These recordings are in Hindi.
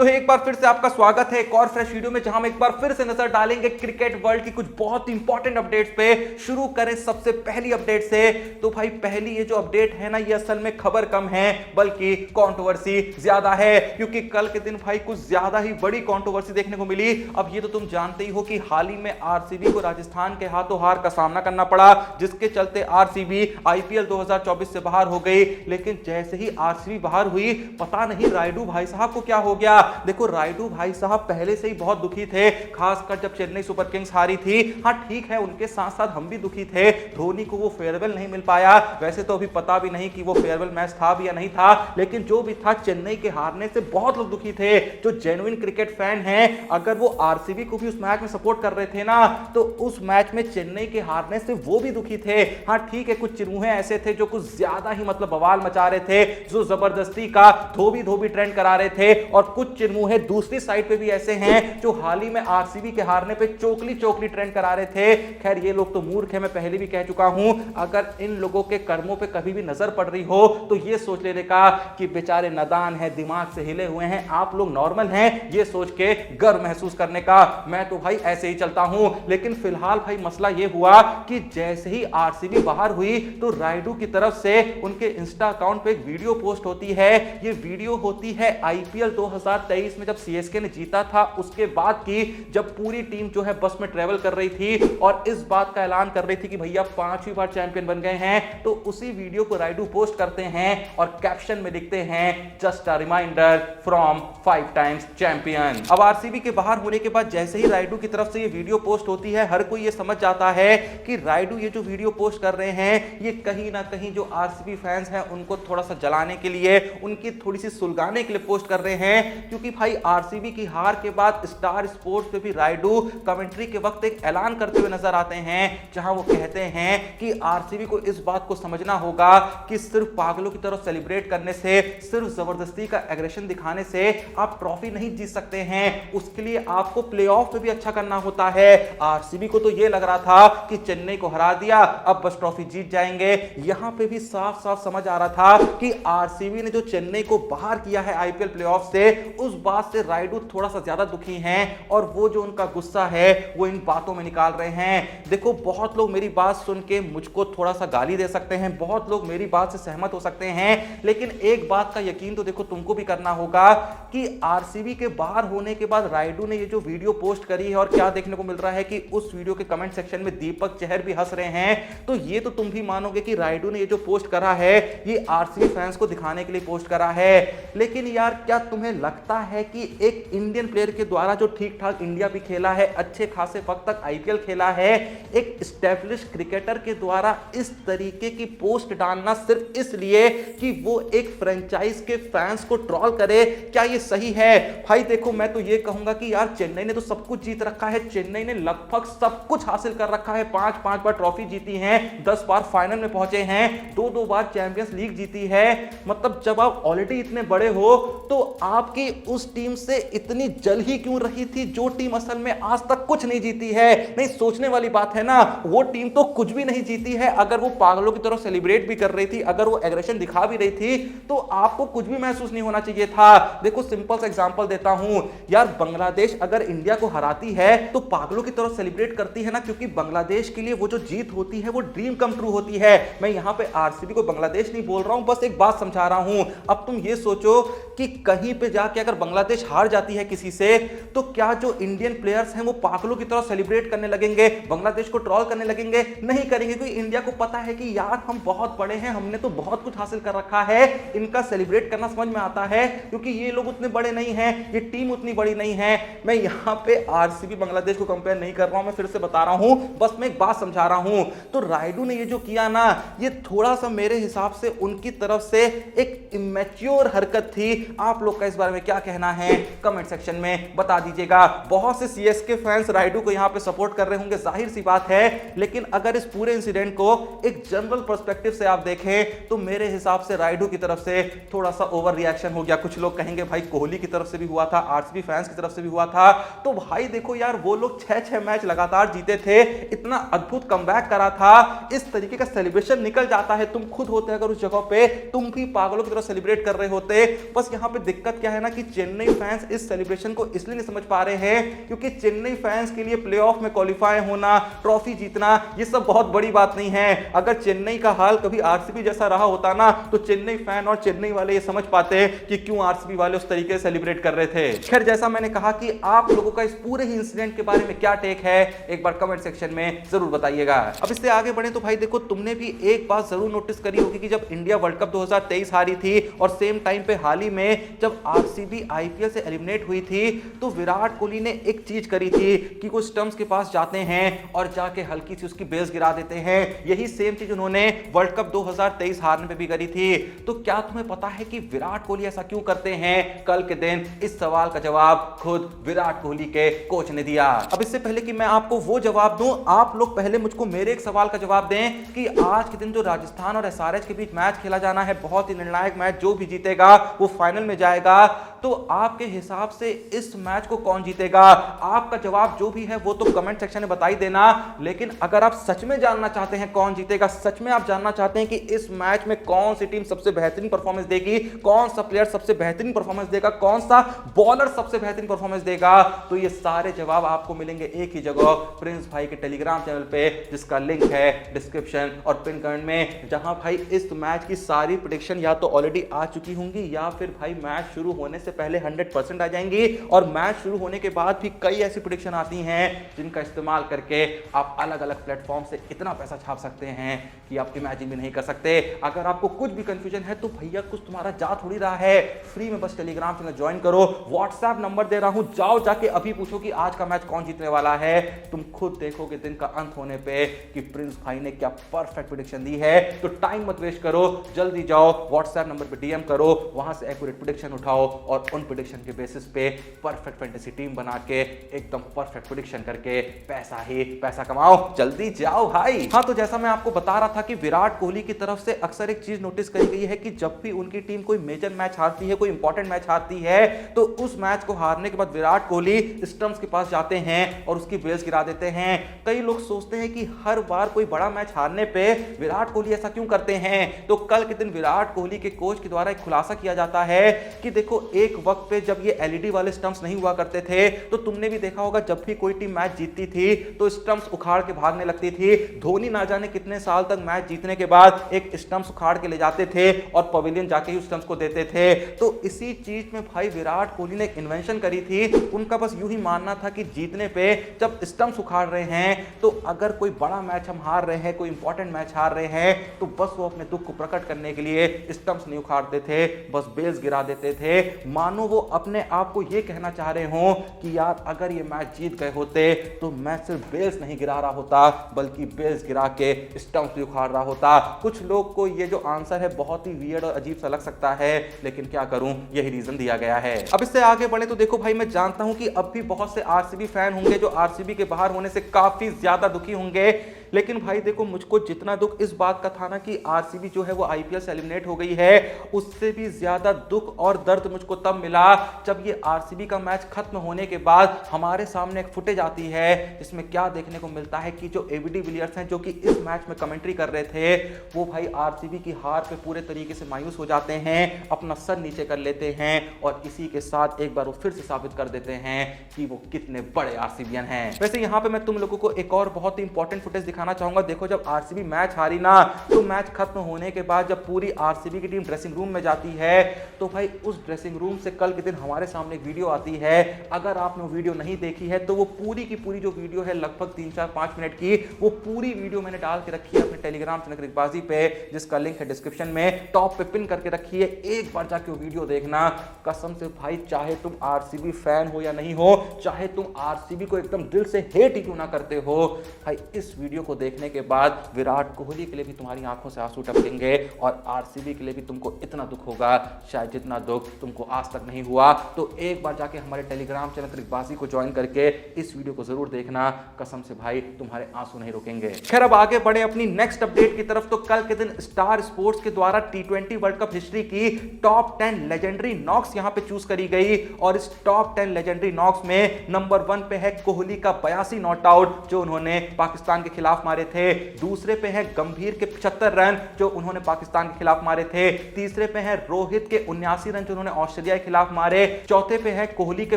तो एक बार फिर से आपका स्वागत है एक और फ्रेश वीडियो में, जहां हम एक बार फिर से नजर डालेंगे क्रिकेट वर्ल्ड की कुछ बहुत इंपॉर्टेंट अपडेट्स पे। शुरू करें सबसे पहली अपडेट से। तो भाई पहली ये जो अपडेट है ना, ये असल में खबर कम है बल्कि कंट्रोवर्सी ज्यादा है, क्योंकि कल के दिन भाई कुछ ज्यादा ही बड़ी कंट्रोवर्सी देखने को मिली। अब ये तो तुम जानते ही हो कि हाल ही में आरसीबी को राजस्थान के हाथों हार का सामना करना पड़ा, जिसके चलते आरसीबी आईपीएल 2024 से बाहर हो गई। लेकिन जैसे ही आरसीबी बाहर हुई, पता नहीं रायडू भाई साहब को क्या हो गया। देखो रायडू भाई साहब पहले से ही बहुत दुखी थे, खासकर जब चेन्नई सुपर किंग्स हारी थी। हाँ ठीक है, उनके साथ साथ हम भी दुखी थे, धोनी को वो फेयरवेल नहीं मिल पाया। वैसे तो अभी पता भी नहीं कि वो फेयरवेल मैच था भी या नहीं था, लेकिन जो भी था चेन्नई के हारने से बहुत लोग दुखी थे जो जेन्युइन क्रिकेट फैन हैं। अगर वो आरसीबी को भी उस मैच में सपोर्ट कर रहे थे ना, तो उस मैच में चेन्नई के हारने से वो भी दुखी थे। हाँ ठीक है, कुछ चिरमुहे ऐसे थे जो कुछ ज्यादा ही मतलब बवाल मचा रहे थे, जो जबरदस्ती का धोबी धोबी ट्रेंड करा रहे थे, और कुछ चिरमुहे दूसरी साइड पे भी ऐसे हैं जो हाल ही में आरसीबी के हारने पे चोकली चोकली ट्रेंड करा रहे थे। खैर ये लोग तो मूर्ख है, मैं पहले भी कह चुका हूं। अगर इन लोगों के कर्मों पे कभी भी नजर पड़ रही हो तो ये सोच लेने का कि बेचारे नादान हैं, दिमाग से हिले हुए हैं, आप लोग नॉर्मल हैं, ये सोच के गर्व महसूस करने का। मैं तो भाई ऐसे ही चलता हूं। लेकिन फिलहाल भाई मसला ये हुआ कि जैसे ही आरसीबी बाहर हुई तो रायडू की तरफ से उनके इंस्टा अकाउंट पे एक वीडियो पोस्ट होती है। ये वीडियो होती है आईपीएल 2023 में जब सीएसके ने जीता था उसके बाद की, जब पूरी टीम जो है बस में ट्रेवल कर रही थी और इस बात का ऐलान कर रही थी कि भैया 5वीं बार चैंपियन बन गए हैं। तो उसी वीडियो को रायडू पोस्ट करते हैं और कैप्शन में लिखते हैं, just a reminder from 5 times champion. अब आरसीबी के बाहर होने के बाद जैसे ही रायडू की तरफ से ये वीडियो पोस्ट होती है, हर कोई ये समझ जाता है कि रायडू ये जो वीडियो पोस्ट कर रहे हैं, ये कहीं ना कहीं जो आरसीबी फैंस हैं उनको थोड़ा सा जलाने के लिए, उनकी थोड़ी सी सुलगाने के लिए पोस्ट कर रहे हैं। क्योंकि भाई आरसीबी की हार के बाद स्टार स्पोर्ट्स पे भी रायडू कमेंट्री के वक्त एक ऐलान करते हुए नजर आते हैं, जहां वो कहते हैं कि आरसीबी को इस बात को समझना होगा कि सिर्फ पागलों की तरह सेलिब्रेट करने से, सिर्फ जबरदस्ती का एग्रेशन दिखाने से आप ट्रॉफी नहीं जीत सकते हैं। उसके लिए आपको प्लेऑफ में भी अच्छा करना होता है। आरसीबी को तो ये लग रहा था कि चेन्नई को हरा दिया, अब बस ट्रॉफी जीत जाएंगे। यहां पे भी साफ साफ समझ आ रहा था कि आरसीबी ने जो चेन्नई को बाहर किया है आईपीएल प्लेऑफ से, उस बात से रायडू थोड़ा सा ज्यादा दुखी हैं, और वो जो उनका गुस्सा है वो इन बातों में निकाल रहे हैं। देखो बहुत लोग मेरी बात सुन के मुझको थोड़ा सा गाली दे सकते हैं, बहुत लोग मेरी बात से सहमत हो सकते हैं, लेकिन एक बात का यकीन तो देखो तुमको भी करना होगा कि आरसीबी के बाहर होने के बाद रायडू ने ये जो वीडियो पोस्ट करी है, और क्या देखने को मिल रहा है कि उस वीडियो के कमेंट सेक्शन में दीपक चहर भी हंस रहे हैं। तो ये तो तुम भी मानोगे कि रायडू ने ये जो पोस्ट करा है ये आरसीबी फैंस को दिखाने के लिए पोस्ट करा है। लेकिन यार क्या तुम्हें लगता है कि एक इंडियन प्लेयर के द्वारा जो ठीक ठाक इंडिया भी खेला है, अच्छे खासे वक्त तक आईपीएल खेला है, एक एस्टैब्लिश क्रिकेटर के द्वारा इस तरीके की पोस्ट डालना सिर्फ इसलिए कि वो एक फ्रेंचाइज के फैंस को ट्रोल करे, क्या ये सही है? भाई देखो मैं तो ये कहूंगा कि यार चेन्नई ने तो सब कुछ जीत रखा है, चेन्नई ने लगभग सब कुछ हासिल कर रखा है, 5 बार ट्रॉफी जीती है, 10 बार फाइनल में पहुंचे हैं, 2 बार चैंपियंस लीग जीती है। मतलब जब आप ऑलरेडी इतने बड़े हो तो आपकी उस टीम से इतनी जल ही क्यों रही थी जो टीम असल में आज तक कुछ नहीं जीती है? नहीं, सोचने वाली बात है ना, वो टीम तो कुछ भी नहीं जीती है। अगर वो पागलों की तरह सेलिब्रेट भी कर रही थी, अगर वो एग्रेशन दिखा भी रही थी, तो आपको कुछ भी महसूस नहीं होना चाहिए था। देखो सिंपल सा एग्जांपल देता हूं यार, बांग्लादेश अगर इंडिया को हराती है तो पागलों की तरह सेलिब्रेट करती है ना, क्योंकि बांग्लादेश के लिए वो जो जीत होती है वो ड्रीम कम ट्रू होती है। मैं यहां पे आरसीबी को बांग्लादेश नहीं बोल रहा हूं, बस एक बात समझा रहा हूं। अब तुम ये सोचो कि कहीं पे जाके अगर बांग्लादेश हार जाती है किसी से, तो क्या जो इंडियन प्लेयर्स हैं वो पागलों की तरह सेलिब्रेट करने लगेंगे, बांग्लादेश को ट्रोल करने लगेंगे? नहीं करेंगे, क्योंकि इंडिया को पता है कि यार हम बहुत बड़े हैं, हमने तो बहुत कुछ हासिल कर रखा है। इनका सेलिब्रेट करना समझ में आता है, क्योंकि ये लोग उतने बड़े नहीं हैं, ये टीम उतनी बड़ी नहीं है। मैं यहां पे आरसीबी बांग्लादेश को कंपेयर नहीं कर रहा हूं, मैं फिर से बता रहा हूं, बस मैं एक बात समझा रहा हूं। तो रायडू ने ये जो किया ना, ये थोड़ा सा मेरे हिसाब से उनकी तरफ से एक इमेच्योर हरकत थी। आप लोग का इस बारे में क्या कहना है कमेंट सेक्शन में बता दीजिएगा। बहुत से सीएसके फैंस रायडू को यहां पे सपोर्ट कर रहे होंगे, जाहिर सी बात है, लेकिन अगर इस पूरे इंसिडेंट को एक जनरल पर्सपेक्टिव से आप देखें तो मेरे हिसाब से रायडू की तरफ से थोड़ा सा ओवर रिएक्शन हो गया। कुछ लोग कहेंगे भाई कोहली की तरफ से भी हुआ था, आरसीबी फैंस की तरफ से भी हुआ था। तो भाई देखो यार, वो लोग 6 मैच लगातार जीते थे, इतना अद्भुत कमबैक करा था, इस तरीके का सेलिब्रेशन निकल जाता है। तुम खुद होते अगर उस जगह पे, तुम भी पागलों की तरह सेलिब्रेट कर रहे होते। बस यहां पे दिक्कत क्या है ना कि चेन्नई फैंस इस सेलिब्रेशन को इसलिए नहीं समझ पा रहे हैं क्योंकि चेन्नई फैंस के लिए प्लेऑफ में क्वालिफाई होना, ट्रॉफी जीतना, ये सब बहुत बड़ी बात नहीं है। अगर चेन्नई का हाल कभी आरसीबी जैसा रहा होता ना तो चेन्नई फैन और चेन्नई वाले ये समझ पाते कि क्यों आरसीबी वाले उस तरीके से सेलिब्रेट कर रहे थे। खैर, जैसा मैंने कहा कि आप लोगों का इस पूरे ही इंसिडेंट के बारे में क्या टेक है, एक बार कमेंट सेक्शन में जरूर बताइएगा। अब इससे आगे बढ़े तो भाई देखो, तुमने भी एक बात जरूर नोटिस करी होगी कि जब इंडिया वर्ल्ड कप 2023 हारी थी और सेम टाइम पे हाल ही में जब आरसीबी आईपीएल से एलिमिनेट हुई थी तो विराट कोहली ने एक चीज करी थी कि कुछ स्टंप्स के पास जाते हैं और जाके हल्की सी उसकी बेस गिरा देते हैं। यही सेम चीज उन्होंने वर्ल्ड कप 2023 हारने पे भी करी थी। तो क्या तुम्हें पता है कि विराट कोहली ऐसा क्यों करते हैं? कल के दिन इस सवाल का जवाब खुद विराट कोहली के कोच ने दिया। अब इससे पहले कि मैं आपको वो जवाब दूं, आप लोग पहले मुझको मेरे एक सवाल का जवाब दें कि आज के दिन जो राजस्थान और एसआरएच के बीच मैच खेला जाना है, बहुत ही निर्णायक मैच, जो भी जीतेगा वो फाइनल में जाएगा। तो आपके हिसाब से इस मैच को कौन जीतेगा? आपका जवाब जो भी है वो तो कमेंट सेक्शन में बता ही देना। लेकिन अगर आप सच में जानना चाहते हैं कौन जीतेगा, सच में आप जानना चाहते हैं कि इस मैच में कौन सी टीम सबसे बेहतरीन परफॉर्मेंस देगी, कौन सा प्लेयर सबसे बेहतरीन परफॉर्मेंस देगा, कौन सा बॉलर सबसे बेहतरीन परफॉर्मेंस देगा, तो ये सारे जवाब आपको मिलेंगे एक ही जगह, प्रिंस भाई के टेलीग्राम चैनल पे, जिसका लिंक है डिस्क्रिप्शन और पिन कमेंट में। जहां भाई इस मैच की सारी प्रेडिक्शन या तो ऑलरेडी आ चुकी होंगी या फिर भाई मैच शुरू होने से पहले 100% आ जाएंगी। और मैच शुरू होने के बाद भी कई ऐसी प्रेडिक्शन आती हैं जिनका इस्तेमाल करके आप अलग अलग प्लेटफॉर्म से इतना पैसा छाप सकते हैं कि आप इमेजिन भी नहीं कर सकते। अगर आपको कुछ भी कंफ्यूजन है तो भैया कुछ तुम्हारा जा थोड़ी रहा है, फ्री में बस टेलीग्राम चैनल ज्वाइन करो, व्हाट्सएप नंबर दे रहा हूं, जाओ जाके अभी पूछो कि आज का मैच कौन जीतने वाला है। तुम खुद देखोगे दिन का अंत होने पे कि प्रिंस भाई ने क्या परफेक्ट प्रेडिक्शन दी है। तो टाइम मत वेस्ट करो, जल्दी जाओ व्हाट्सएप नंबर पे डीएम करो, वहां से एक्यूरेट प्रेडिक्शन उठाओ और उन प्रेडिक्शन के बेसिस पे परफेक्ट फैंटेसी टीम बना के एकदम परफेक्ट प्रेडिक्शन करके पैसा ही पैसा कमाओ। जल्दी जाओ भाई। हाँ, तो जैसा मैं आपको बता रहा था कि विराट कोहली की तरफ से अक्सर एक चीज नोटिस करी गई है कि जब भी उनकी टीम कोई मेजर मैच हारती है, कोई इंपॉर्टेंट मैच हारती है, तो उस मैच को हारने के बाद विराट कोहली स्टंप्स के पास जाते हैं और उसकी बेल्स गिरा देते हैं। कई लोग सोचते हैं कि हर बार कोई बड़ा मैच हारने पे विराट कोहली ऐसा क्यों करते हैं। तो कल के दिन विराट कोहली के कोच के द्वारा एक खुलासा किया जाता है कि देखो, एक वक्त पे जब ये एलईडी वाले स्टंप्स नहीं हुआ करते थे तो तुमने भी देखा होगा जब भी कोई टीम मैच जीतती थी तो स्टंप्स उखाड़ के भागने लगती थी। धोनी ना जाने कितने साल तक मैच जीतने के बाद एक स्टंप्स उखाड़ के ले जाते थे और पवेलियन जाके ही स्टंप्स को देते थे। तो इसी चीज में भाई विराट कोहली ने एक इन्वेंशन करी थी। उनका बस यूं ही मानना था कि जीतने पे जब स्टंप्स उखाड़ रहे हैं तो अगर कोई बड़ा मैच हम हार रहे हैं, कोई इंपॉर्टेंट मैच हार रहे हैं, तो बस वो अपने दुख को प्रकट करने के लिए स्टंप्स नहीं उखाड़ते थे, बस बेल्स गिरा देते थे। मानो वो अपने आप को ये कहना चाह रहे हो कि यार अगर ये मैच जीत गए होते तो मैं सिर्फ बेल्स नहीं गिरा रहा होता बल्कि बेल्स गिरा के स्टंप्स भी उखाड़ रहा होता। कुछ लोग को ये जो आंसर है बहुत ही वियर्ड और अजीब सा लग सकता है, लेकिन क्या करूं, यही रीजन दिया गया है। अब इससे आगे बढ़े तो देखो भाई, मैं जानता हूं कि अब भी बहुत से आरसीबी फैन होंगे जो आरसीबी के बाहर होने से काफी ज्यादा दुखी होंगे। लेकिन भाई देखो, मुझको जितना दुख इस बात का था ना कि आरसीबी जो है वो आईपीएल से एलिमिनेट हो गई है, उससे भी ज्यादा दुख और दर्द मुझको तब मिला जब ये आरसीबी का मैच खत्म होने के बाद हमारे सामने एक फुटेज आती है जिसमें क्या देखने को मिलता है कि जो एबीडी विलियर्स हैं जो कि इस मैच में कमेंट्री कर रहे थे, वो भाई आरसीबी की हार पे पूरे तरीके से मायूस हो जाते हैं, अपना सर नीचे कर लेते हैं और इसी के साथ एक बार वो फिर से साबित कर देते हैं कि वो कितने बड़े आरसीबीएन हैं। वैसे यहाँ पे मैं तुम लोगों को एक और बहुत ही इंपॉर्टेंट फुटेज दिखाना चाहूंगा। देखो, जब आरसीबी मैच हारी ना तो मैच खत्म होने के बाद जब पूरी आरसीबी की टीम ड्रेसिंग रूम में जाती है तो भाई उस ड्रेसिंग रूम से कल के दिन हमारे सामने एक वीडियो आती है। अगर आपने वो वीडियो नहीं देखी है तो वो पूरी की पूरी जो वीडियो है लगभग 3-4-5 मिनट की, वो पूरी वीडियो मैंने डाल के रखी है अपने टेलीग्राम चैनल क्रिकबाजी पे, जिसका लिंक है डिस्क्रिप्शन में, टॉप पे पिन करके रखी है। एक बार जाके वो वीडियो देखना, कसम से भाई, चाहे तुम आरसीबी फैन हो या नहीं हो, चाहे तुम आरसीबी को एकदम दिल से हेट ही क्यों ना करते हो, भाई इस वीडियो को देखने के बाद विराट कोहली के लिए भी तुम्हारी आंखों से आंसू टपकेंगे और आरसीबी के लिए भी तुमको इतना दुख होगा शायद जितना दुख तुमको आज तक नहीं हुआ। तो एक बार जाके हमारे टेलीग्राम चैनल क्रिकबाजी को ज्वाइन करके इस वीडियो को जरूर देखना, कसम से भाई तुम्हारे आंसू नहीं रुकेंगे। खैर, अब आगे बढ़े अपनी नेक्स्ट अपडेट की तरफ। तो कल के दिन स्टार स्पोर्ट्स के द्वारा टी20 वर्ल्ड कप हिस्ट्री की टॉप 10 लेजेंडरी नॉक्स यहां पे चूज करी गई और इस टॉप 10 लेजेंडरी नॉक्स में नंबर 1 पे है कोहली का 82 नॉट आउट जो उन्होंने पाकिस्तान के खिलाफ मारे थे। दूसरे पे है गंभीर के 75 रन जो उन्होंने पाकिस्तान के खिलाफ मारे थे। तीसरे पे है रोहित के 79 रन जो उन्होंने ऑस्ट्रेलिया इंडिया के खिलाफ मारे। चौथे पे है कोहली के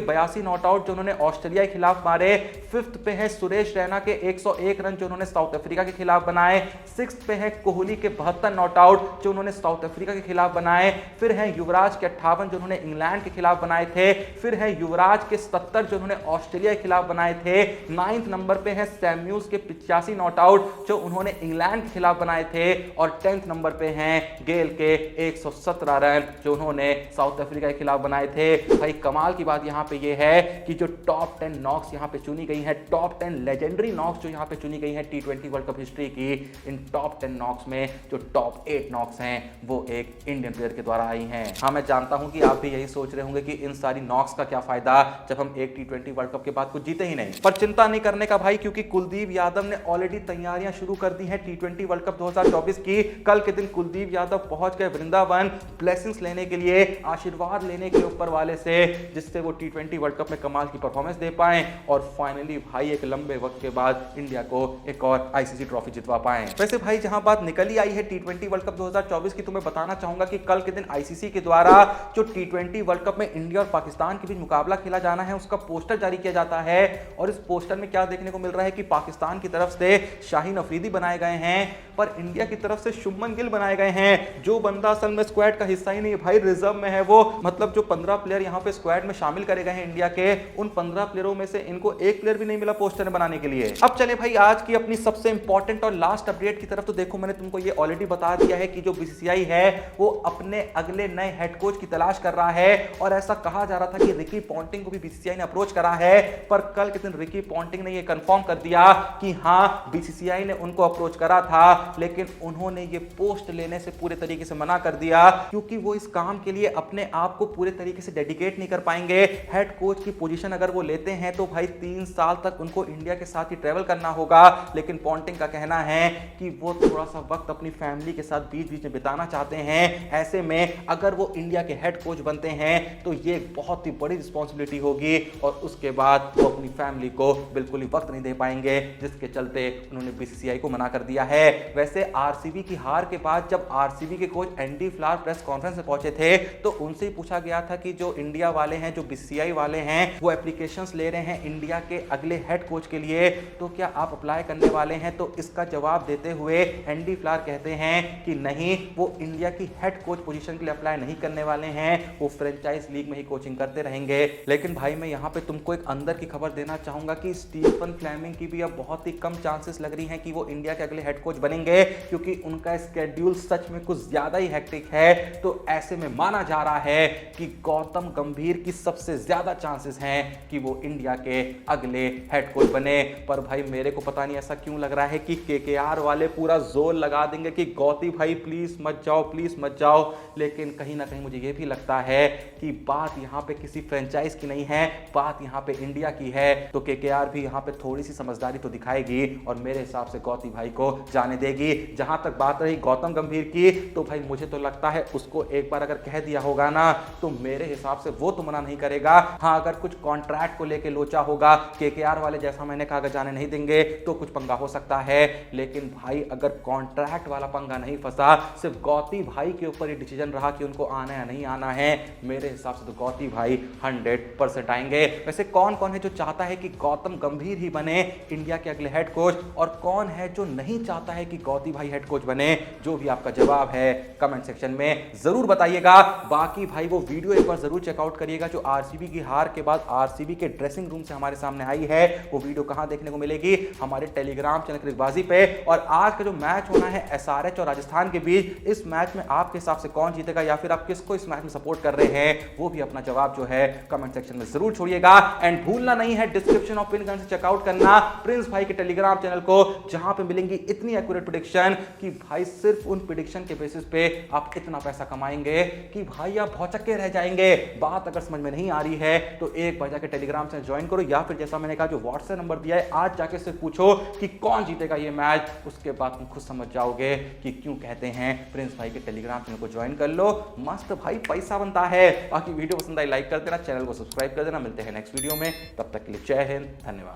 82 नॉट आउट जो उन्होंने ऑस्ट्रेलिया के खिलाफ मारे। फिफ्थ पे है सुरेश रैना के 101 रन जो उन्होंने साउथ अफ्रीका के खिलाफ बनाए। सिक्स्थ पे है कोहली के 72 नॉट आउट जो उन्होंने साउथ अफ्रीका के खिलाफ बनाए। फिर है युवराज के 58 जो उन्होंने इंग्लैंड के खिलाफ बनाए थे। फिर है युवराज के 70 जो उन्होंने ऑस्ट्रेलिया के खिलाफ बनाए थे। 9th नंबर पे है सैम्यूल्स के 85 नॉट आउट जो उन्होंने इंग्लैंड के खिलाफ बनाए थे। और 10th नंबर पे हैं गेल के 117 रन जो उन्होंने साउथ अफ्रीका के खिलाफ बनाए थे। भाई कमाल की बात यहां पे ये है कि जो टॉप 10 नॉक्स यहां पे चुनी गई है, टॉप 10 लेजेंडरी नॉक्स जो यहां पे चुनी गई है T20 वर्ल्ड कप हिस्ट्री की, इन टॉप 10 नॉक्स में जो टॉप 8 नॉक्स हैं वो एक इंडियन प्लेयर के द्वारा आई हैं। हाँ, मैं जानता हूं कि आप भी यही सोच रहे होंगे कि इन सारी नॉक्स का क्या फायदा जब हम एक T20 वर्ल्ड कप के बाद कुछ जीते ही नहीं। पर चिंता नहीं करने का भाई, क्योंकि कुलदीप यादव ने ऑलरेडी तैयारियां शुरू कर दी हैं T20 वर्ल्ड कप 2024 की। कल के दिन कुलदीप यादव पहुंच गए वृंदावन ब्लेसिंग्स लेने के लिए, आशीर्वाद लेने के ऊपर वाले से, जिससे वो T20 वर्ल्ड कप में कमाल की परफॉर्मेंस दे पाए और फाइनली भाई एक लंबे वक्त के बाद इंडिया को एक और आईसीसी ट्रॉफी जितवा पाए। वैसे भाई जहां बात निकल ही आई है T20 वर्ल्ड कप 2024 की, तो मैं बताना चाहूंगा कि कल के दिन आईसीसी के द्वारा जो T20 वर्ल्ड कप में इंडिया और पाकिस्तान के बीच मुकाबला खेला जाना है उसका पोस्टर जारी किया जाता है। और इस पोस्टर में क्या देखने को मिल रहा है कि पाकिस्तान की तरफ से शाहीन अफरीदी बनाए गए हैं, पर इंडिया की तरफ से शुभमन गिल बनाए गए हैं, जो बंदा असल में स्क्वाड का हिस्सा ही नहीं है भाई, रिजर्व में है वो। मतलब जो 15 प्लेयर यहां पे स्क्वाड में शामिल करे गए हैं इंडिया के, उन 15 प्लेयरों में से इनको एक प्लेयर भी नहीं मिला पोस्टर बनाने के लिए। अब चले भाई आज की अपनी सबसे इंपॉर्टेंट और लास्ट अपडेट की तरफ। तो देखो मैंने तुमको ये ऑलरेडी बता दिया है कि जो बीसीसीआई है वो अपने अगले नए हेड कोच की तलाश कर रहा है, और ऐसा कहा जा रहा था कि रिकी पॉन्टिंग को भी बीसीसीआई ने अप्रोच करा है। पर कल के दिन रिकी पॉन्टिंग ने ये कंफर्म कर दिया कि हाँ, बीसीसीआई ने उनको अप्रोच करा था, लेकिन उन्होंने ये पोस्ट लेने से पूरे तरीके से मना कर दिया, क्योंकि वो इस काम के लिए अपने आप को पूरे तरीके से डेडिकेट नहीं कर पाएंगे। हेड कोच की पोजीशन अगर वो लेते हैं तो भाई 3 साल तक उनको इंडिया के साथ ही ट्रेवल करना होगा। लेकिन पॉन्टिंग का कहना है कि वो थोड़ा सा वक्त अपनी फैमिली के साथ बीच बीच में बिताना चाहते हैं। ऐसे में अगर वो इंडिया के हेड कोच बनते हैं तो ये बहुत ही बड़ी रिस्पॉन्सिबिलिटी होगी, और उसके बाद वो अपनी फैमिली को बिल्कुल ही वक्त नहीं दे पाएंगे, जिसके चलते उन्होंने बीसीसीआई को मना कर दिया है। वैसे आरसीबी की हार के बाद जब आरसीबी के coach Andy flower press conference में पहुंचे थे तो उनसे ही पूछा गया था कि जो इंडिया वाले हैं, जो बीसीसीआई वाले हैं, वो एप्लीकेशंस ले रहे हैं इंडिया के अगले हेड कोच के लिए, तो क्या आप अप्लाई करने वाले हैं? तो इसका जवाब देते हुए एंडी फ्लावर कहते हैं कि नहीं, वो इंडिया की हेड कोच पोजीशन के लिए अप्लाई नहीं करने वाले हैं, वो फ्रेंचाइज लीग में ही कोचिंग करते रहेंगे। लेकिन भाई मैं यहाँ पे तुमको एक अंदर की खबर देना चाहूंगा कि स्टीफन फ्लेमिंग की भी अब बहुत ही कम चांसेस लग रही हैं कि वो इंडिया के अगले हेड कोच बनेंगे, क्योंकि उनका स्केड्यूल सच में कुछ ज्यादा ही हेक्टिक है। तो ऐसे में माना जा रहा है कि गौतम गंभीर की सबसे ज्यादा चांसेस हैं कि वो इंडिया के अगले हेड कोच बने। पर भाई मेरे को पता नहीं ऐसा क्यों लग रहा है कि केकेआर वाले पूरा जोर लगा देंगे कि गौती भाई प्लीज मत जाओ, प्लीज मत जाओ। लेकिन कहीं ना कहीं मुझे ये भी लगता है कि बात यहाँ पे किसी फ्रेंचाइज की नहीं है, बात यहाँ पे इंडिया की है। तो केकेआर भी यहाँ पे थोड़ी सी समझदारी तो दिखाएगी और मेरे हिसाब से गौती भाई को जाने देगी। जहां तक बात रही गौतम गंभीर की, तो भाई मुझे तो लगता है उसको एक बार अगर कह दिया होगा ना, तो मेरे हिसाब से वो तो मना नहीं करेगा। हाँ, अगर कुछ कॉन्ट्रैक्ट को लेके लोचा होगा, केकेआर वाले जैसा मैंने कहा अगर जाने नहीं देंगे तो कुछ पंगा हो सकता है। लेकिन भाई अगर कॉन्ट्रैक्ट वाला पंगा नहीं फंसा, सिर्फ गौती भाई के ऊपर ये डिसीजन रहा कि उनको आना है नहीं आना है, मेरे हिसाब से तो गौती भाई 100% आएंगे। वैसे कौन कौन है जो चाहता है कि गौतम गंभीर ही बने इंडिया के अगले हेड कोच, और कौन है जो नहीं चाहता है कि गौती भाई हेड कोच बने? जो भी आपका जवाब है कमेंट सेक्शन में जरूर बताइएगा। बाकी भाई वो वीडियो एक बार जरूर चेकआउट करिएगा जो आरसीबी की हार के बाद आरसीबी के ड्रेसिंग रूम से हमारे सामने आई है। वो वीडियो कहां देखने को मिलेगी? हमारे टेलीग्राम चैनल क्रिकबाजी पे। और आज का जो मैच होना है एसआरएच और राजस्थान के बीच, इस मैच में आपके हिसाब से कौन जीतेगा या फिर आप किसको इस मैच में सपोर्ट कर रहे हैं, वो भी अपना जवाब जो है कमेंट सेक्शन में जरूर छोड़िएगा। एंड भूलना नहीं है डिस्क्रिप्शन और पिन से चेकआउट करना प्रिंस भाई के टेलीग्राम चैनल को, जहां पे मिलेंगी इतनी एक्यूरेट प्रेडिक्शन कि भाई सिर्फ उन प्रेडिक्शन के बेसिस पे आप इतना पैसा कमाएंगे कि भाई आप भौचक्के रह जाएंगे। बात अगर समझ में नहीं आ रही है तो एक बार जाके टेलीग्राम चैनल ज्वाइन करो, या फिर जैसा मैंने कहा जो व्हाट्सएप नंबर दिया है आज जाके सिर्फ पूछो कि कौन जीतेगा ये मैच, उसके बाद तुम खुद समझ जाओगे कि क्यों कहते हैं प्रिंस भाई के टेलीग्राम चैनल को ज्वाइन कर लो। मस्त भाई पैसा बनता है। बाकी वीडियो पसंद आई लाइक कर देना, चैनल को सब्सक्राइब कर देना। मिलते हैं नेक्स्ट वीडियो में, तब तक के लिए जय हिंद, धन्यवाद।